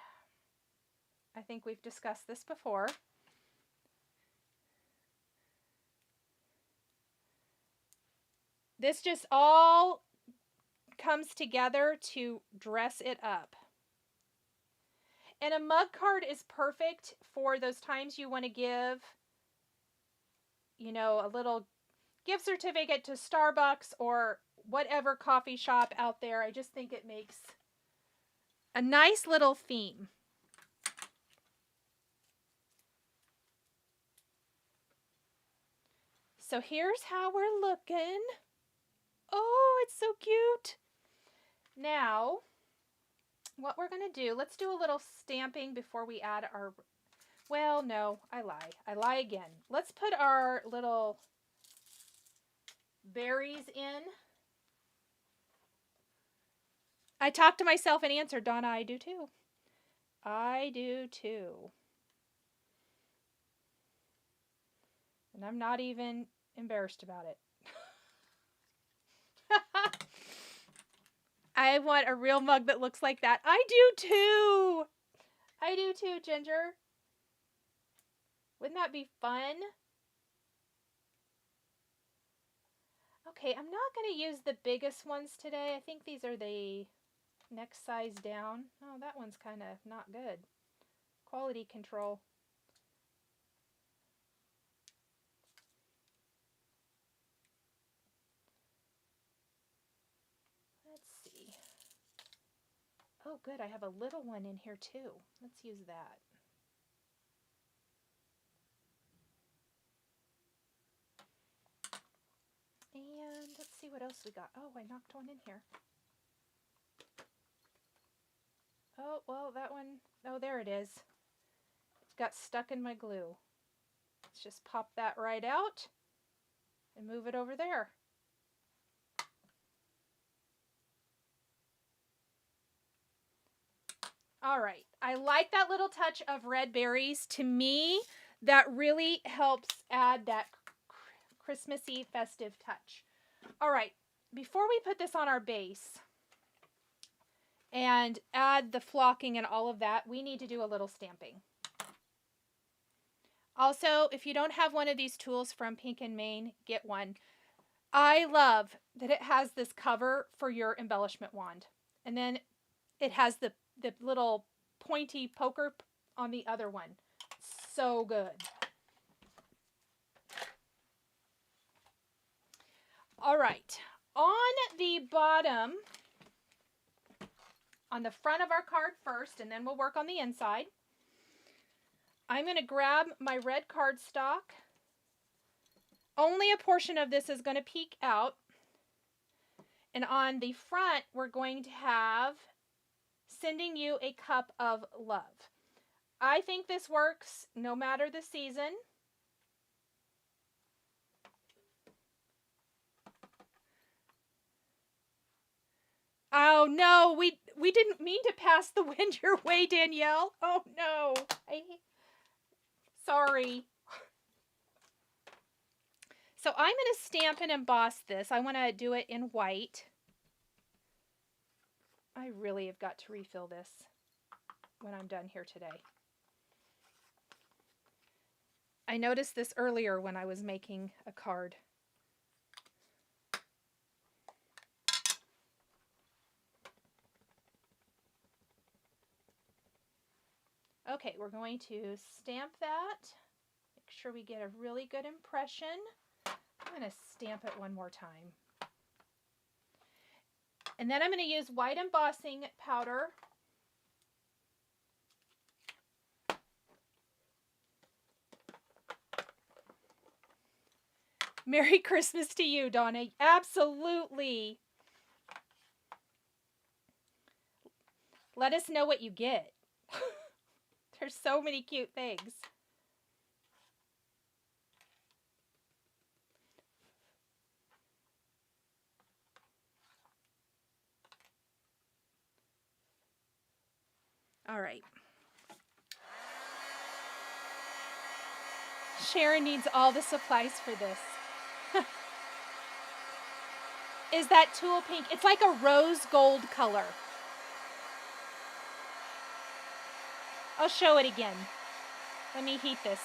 I think we've discussed this before. This just all comes together to dress it up. And a mug card is perfect for those times you want to give, you know, a little gift certificate to Starbucks or whatever coffee shop out there. I just think it makes a nice little theme. So here's how we're looking. Oh, it's so cute. Now, what we're going to do, let's do a little stamping before we add our, well, no, I lie. I lie again. Let's put our little berries in. I talked to myself and answered, Donna, I do too. I do too. And I'm not even embarrassed about it. I want a real mug that looks like that. I do too. I do too, Ginger. Wouldn't that be fun? Okay, I'm not going to use the biggest ones today. I think these are the next size down. Oh, that one's kind of not good. Quality control. Let's see. Oh, good. I have a little one in here too. Let's use that. And let's see what else we got. Oh, I knocked one in here. Oh, well, that one, oh, there it is. It got stuck in my glue. Let's just pop that right out and move it over there. All right, I like that little touch of red berries. To me, that really helps add that Christmassy festive touch. All right, before we put this on our base and add the flocking and all of that, we need to do a little stamping. Also, if you don't have one of these tools from Pink and Main, get one. I love that it has this cover for your embellishment wand. And then it has the little pointy poker on the other one. So good. All right. On the bottom, on the front of our card first, and then we'll work on the inside, I'm going to grab my red cardstock. Only a portion of this is going to peek out. And on the front, we're going to have sending you a cup of love. I think this works no matter the season. Oh no, we didn't mean to pass the wind your way, Danielle. Oh no. Sorry. So I'm going to stamp and emboss this. I want to do it in white. I really have got to refill this when I'm done here today. I noticed this earlier when I was making a card. Okay, we're going to stamp that. Make sure we get a really good impression. I'm going to stamp it one more time. And then I'm going to use white embossing powder. Merry Christmas to you, Donna. Absolutely. Let us know what you get. There's so many cute things. All right. Sharon needs all the supplies for this. Is that tulle pink? It's like a rose gold color. I'll show it again. Let me heat this.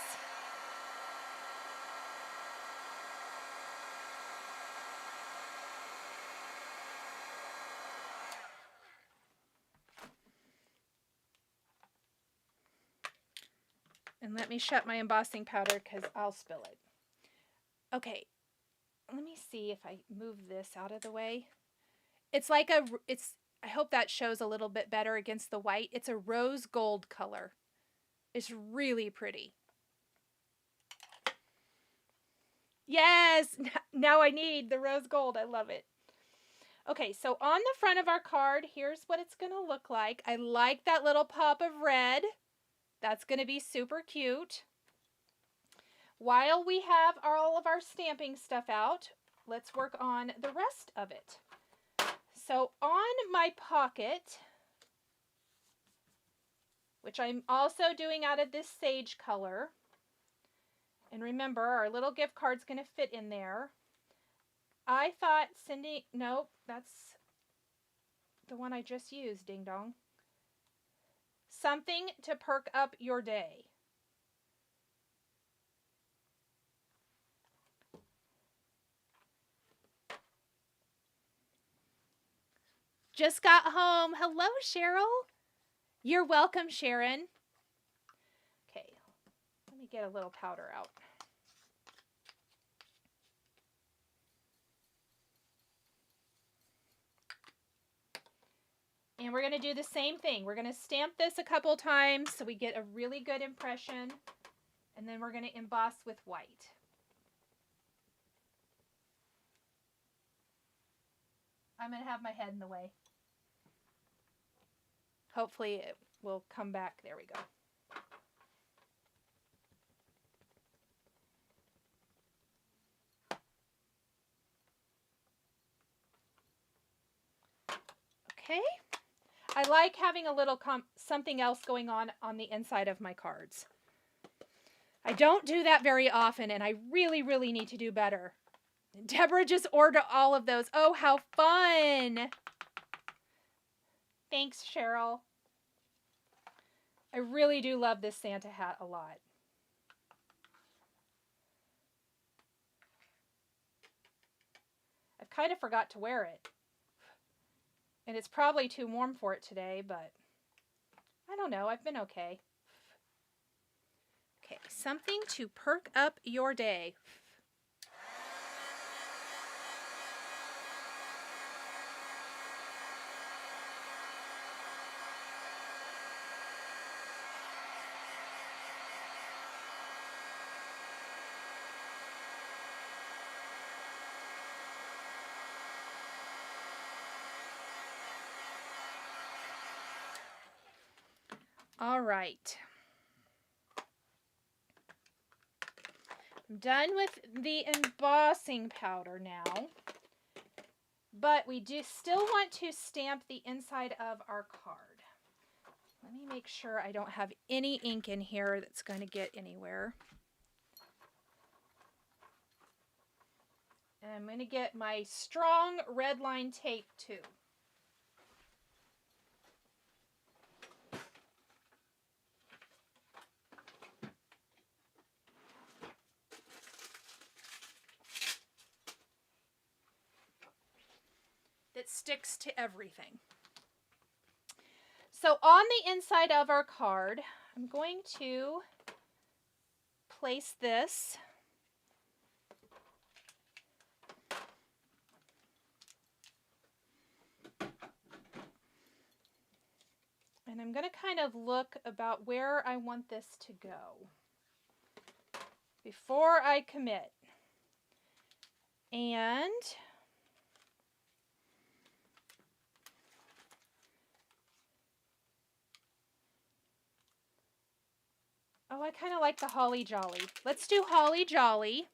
And let me shut my embossing powder because I'll spill it. Okay, let me see if I move this out of the way. It's like I hope that shows a little bit better against the white. It's a rose gold color. It's really pretty. Yes, now I need the rose gold. I love it. Okay, so on the front of our card, here's what it's going to look like. I like that little pop of red. That's going to be super cute. While we have all of our stamping stuff out, let's work on the rest of it. So on my pocket, which I'm also doing out of this sage color, And remember, our little gift card's going to fit in there. I thought sending, nope, that's the one I just used, ding dong. Something to perk up your day. Just got home. Hello, Cheryl. You're welcome, Sharon. Okay, let me get a little powder out. And we're going to do the same thing. We're going to stamp this a couple times so we get a really good impression. And then we're going to emboss with white. I'm going to have my head in the way. Hopefully it will come back. There we go. Okay. I like having a little something else going on the inside of my cards. I don't do that very often, and I really, really need to do better. Deborah just ordered all of those. Oh, how fun! Thanks, Cheryl. I really do love this Santa hat a lot. I've kind of forgot to wear it. And it's probably too warm for it today, but I don't know. I've been okay. Okay, something to perk up your day. All right. I'm done with the embossing powder now, but we do still want to stamp the inside of our card. Let me make sure I don't have any ink in here that's going to get anywhere. And I'm going to get my strong red line tape too. That sticks to everything. So on the inside of our card, I'm going to place this. And I'm going to kind of look about where I want this to go before I commit. And oh, I kind of like the Holly Jolly. Let's do Holly Jolly.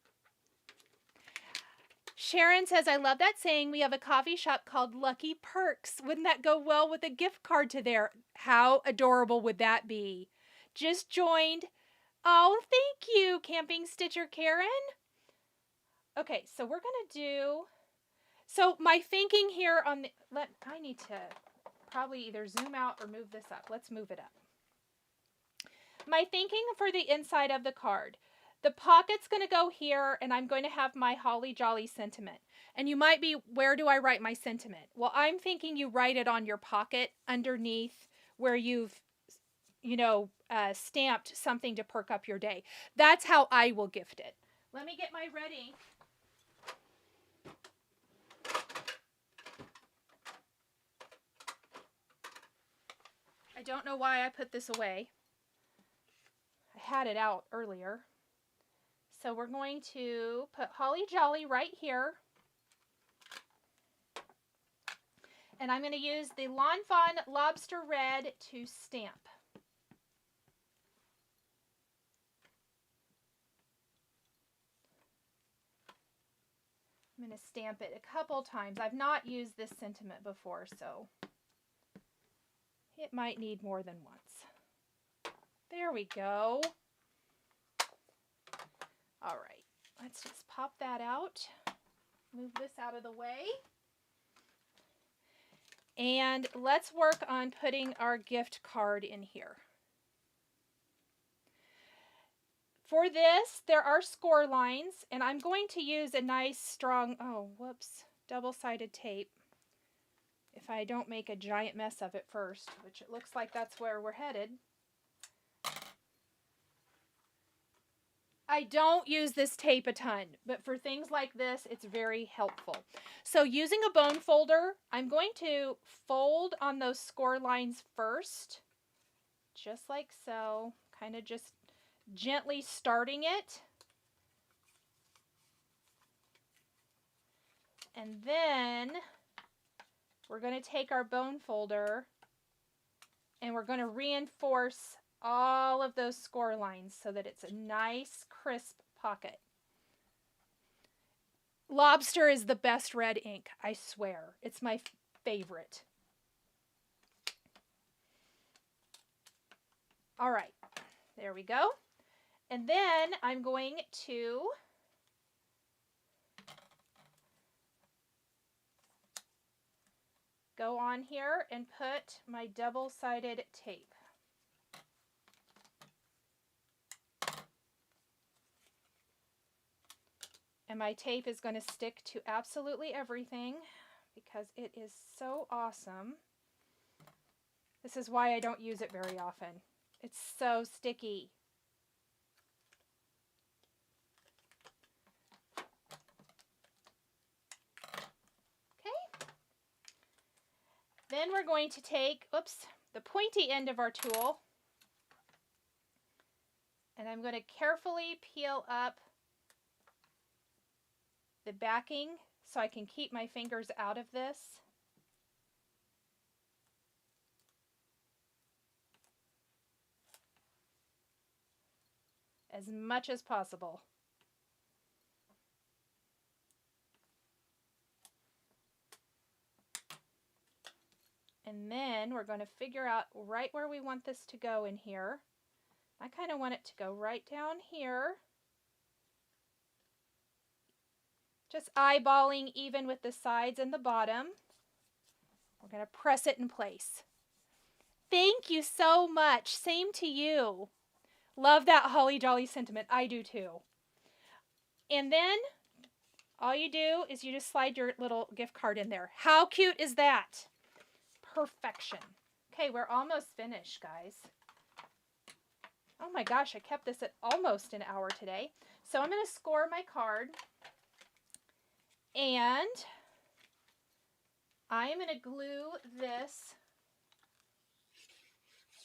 Sharon says, I love that saying. We have a coffee shop called Lucky Perks. Wouldn't that go well with a gift card to there? How adorable would that be? Just joined. Oh, thank you, Camping Stitcher Karen. Okay, so we're going to do... So my thinking here on the... I need to probably either zoom out or move this up. Let's move it up. My thinking for the inside of the card. The pocket's going to go here, and I'm going to have my Holly Jolly sentiment. And you might be, where do I write my sentiment? Well, I'm thinking you write it on your pocket underneath where you've, stamped something to perk up your day. That's how I will gift it. Let me get my red ink. I don't know why I put this away. I had it out earlier. So we're going to put Holly Jolly right here. And I'm going to use the Lawn Fawn Lobster Red to stamp. I'm going to stamp it a couple times. I've not used this sentiment before, so it might need more than once. There we go. All right, let's just pop that out. Move this out of the way. And let's work on putting our gift card in here. For this, there are score lines, and I'm going to use a nice strong, double-sided tape. If I don't make a giant mess of it first, which it looks like that's where we're headed. I don't use this tape a ton, but for things like this, it's very helpful. So using a bone folder, I'm going to fold on those score lines first, just like so, kind of just gently starting it. And then we're going to take our bone folder and we're going to reinforce all of those score lines so that it's a nice crisp pocket. Lobster is the best red ink, I swear. It's my favorite. All right, there we go. And then I'm going to go on here and put my double-sided tape. And my tape is going to stick to absolutely everything because it is so awesome. This is why I don't use it very often. It's so sticky. Okay. Then we're going to take, the pointy end of our tool, and I'm going to carefully peel up the backing so I can keep my fingers out of this. As much as possible. And then we're going to figure out right where we want this to go in here. I kind of want it to go right down here. Just eyeballing even with the sides and the bottom. We're going to press it in place. Thank you so much. Same to you. Love that holly jolly sentiment. I do too. And then all you do is you just slide your little gift card in there. How cute is that? Perfection. Okay, we're almost finished, guys. Oh my gosh, I kept this at almost an hour today. So I'm going to score my card. And I am going to glue this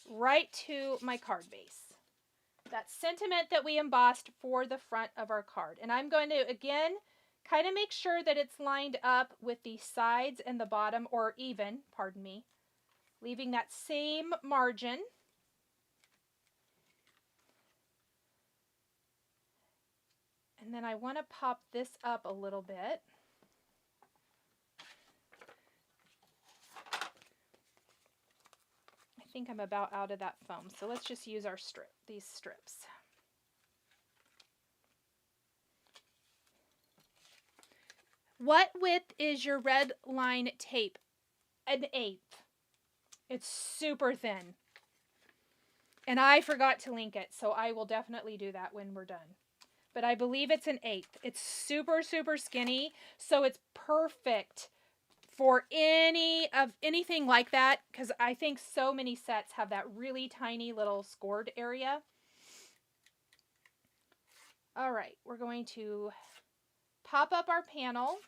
right to my card base. That sentiment that we embossed for the front of our card. And I'm going to, again, kind of make sure that it's lined up with the sides and the bottom, or even, pardon me, leaving that same margin. And then I want to pop this up a little bit. I think I'm about out of that foam, so let's just use our these strips. What width is your red line tape? 1/8. It's super thin. And I forgot to link it, so I will definitely do that when we're done. But I believe it's 1/8. It's super, super skinny, so it's perfect for anything like that, because I think so many sets have that really tiny little scored area. All right, we're going to pop up our panel.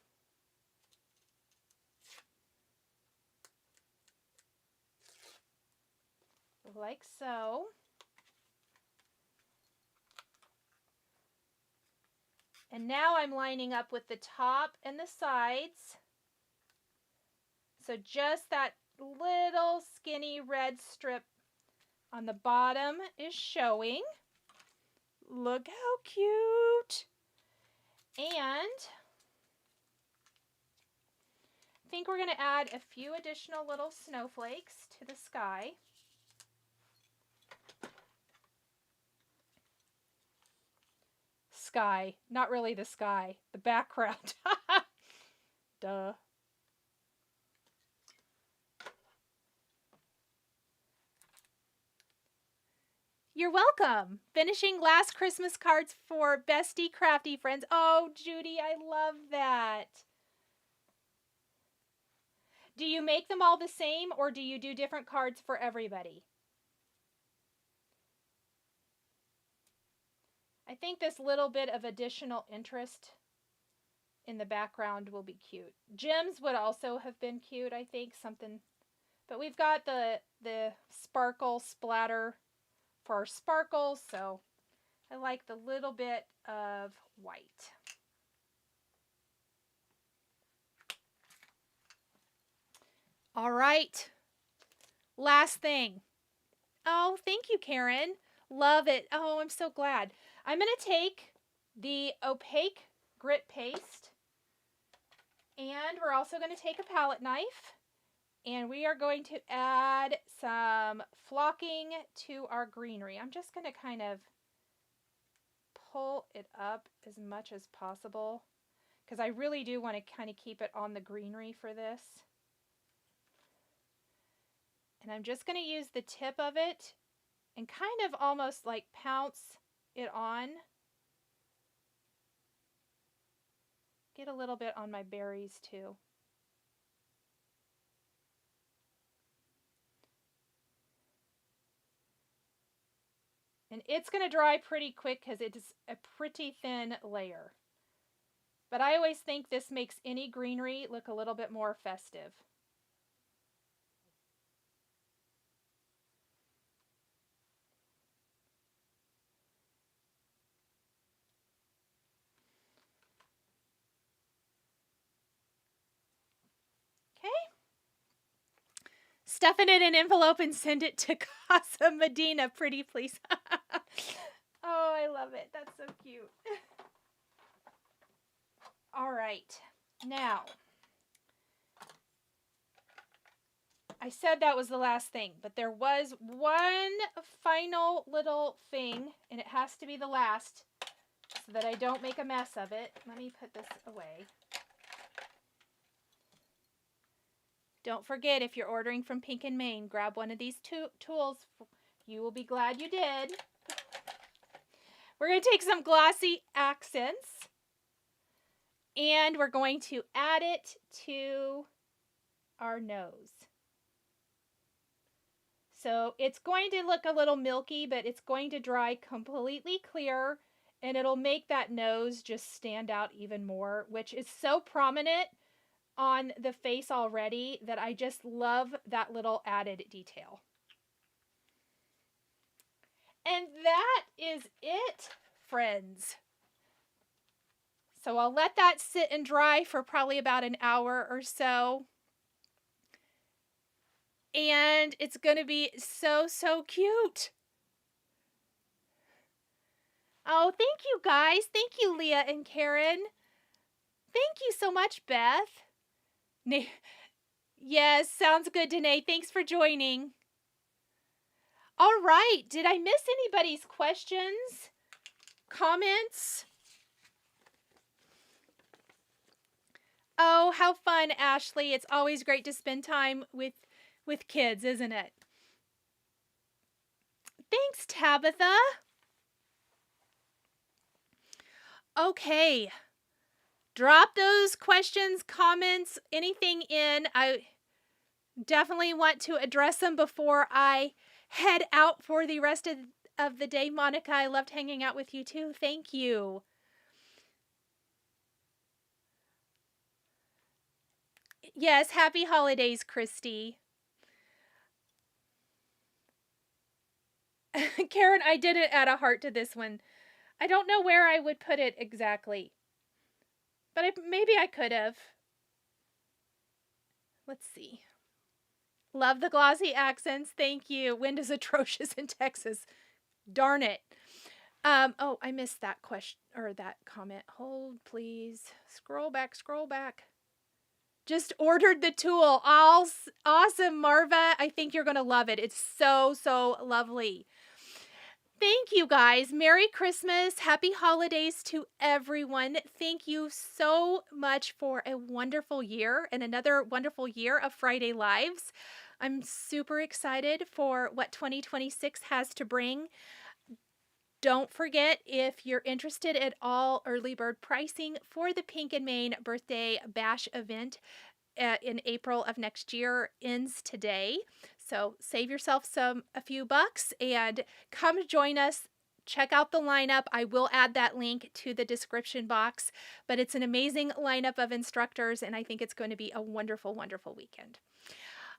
Like so. And now I'm lining up with the top and the sides. So just that little skinny red strip on the bottom is showing. Look how cute. And I think we're going to add a few additional little snowflakes to the sky. sky. Not really the sky. The background. Duh. You're welcome. Finishing last Christmas cards for Bestie Crafty Friends. Oh, Judy, I love that. Do you make them all the same, or do you do different cards for everybody? I think this little bit of additional interest in the background will be cute. Gems would also have been cute, I think, something. But we've got the sparkle splatter for our sparkles, so I like the little bit of white. All right. Last thing. Oh, thank you, Karen. Love it. Oh, I'm so glad. I'm going to take the opaque grit paste, and we're also going to take a palette knife, and we are going to add some flocking to our greenery. I'm just going to kind of pull it up as much as possible because I really do want to kind of keep it on the greenery for this. And I'm just going to use the tip of it and kind of almost like pounce it on. Get a little bit on my berries too. And it's going to dry pretty quick because it's a pretty thin layer. But I always think this makes any greenery look a little bit more festive. Stuff it in an envelope and send it to Casa Medina, pretty please. Oh, I love it. That's so cute. All right. Now, I said that was the last thing, but there was one final little thing, and it has to be the last so that I don't make a mess of it. Let me put this away. Don't forget, if you're ordering from Pink and Maine, grab one of these tools. You will be glad you did. We're going to take some glossy accents, and we're going to add it to our nose. So it's going to look a little milky, but it's going to dry completely clear, and it'll make that nose just stand out even more, which is so prominent on the face already that I just love that little added detail. And that is it, friends. So I'll let that sit and dry for probably about an hour or so. And it's going to be so, so cute. Oh, thank you guys. Thank you, Leah and Karen. Thank you so much, Beth. Yes, sounds good, Danae. Thanks for joining. All right. Did I miss anybody's questions? Comments? Oh, how fun, Ashley. It's always great to spend time with kids, isn't it? Thanks, Tabitha. Okay. Drop those questions, comments, anything in. I definitely want to address them before I head out for the rest of the day. Monica, I loved hanging out with you too. Thank you. Yes, happy holidays, Christy. Karen, I didn't add a heart to this one. I don't know where I would put it exactly. But maybe I could have. Let's see. Love the glossy accents. Thank you. Wind is atrocious in Texas. Darn it. Oh, I missed that question or that comment. Hold, please. Scroll back, scroll back. Just ordered the tool. Awesome, Marva. I think you're going to love it. It's so, so lovely. Thank you guys. Merry Christmas. Happy holidays to everyone. Thank you so much for a wonderful year and another wonderful year of Friday Lives. I'm super excited for what 2026 has to bring. Don't forget, if you're interested at all, early bird pricing for the Pink and Main birthday bash event in April of next year ends today. So save yourself a few bucks and come join us. Check out the lineup. I will add that link to the description box, but it's an amazing lineup of instructors, and I think it's going to be a wonderful, wonderful weekend.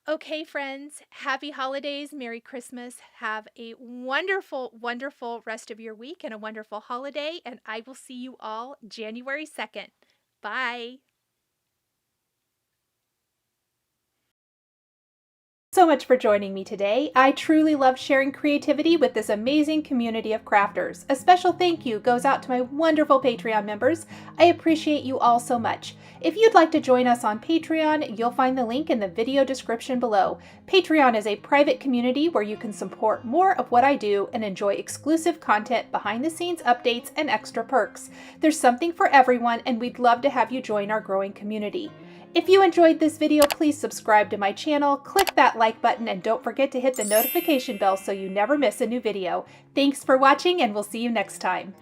Okay, friends, happy holidays, Merry Christmas. Have a wonderful, wonderful rest of your week and a wonderful holiday, and I will see you all January 2nd. Bye. So much for joining me today. I truly love sharing creativity with this amazing community of crafters. A special thank you goes out to my wonderful Patreon members. I appreciate you all so much. If you'd like to join us on Patreon, you'll find the link in the video description below. Patreon is a private community where you can support more of what I do and enjoy exclusive content, behind the scenes updates, and extra perks. There's something for everyone, and we'd love to have you join our growing community. If you enjoyed this video, please subscribe to my channel, click that like button, and don't forget to hit the notification bell so you never miss a new video. Thanks for watching, and we'll see you next time.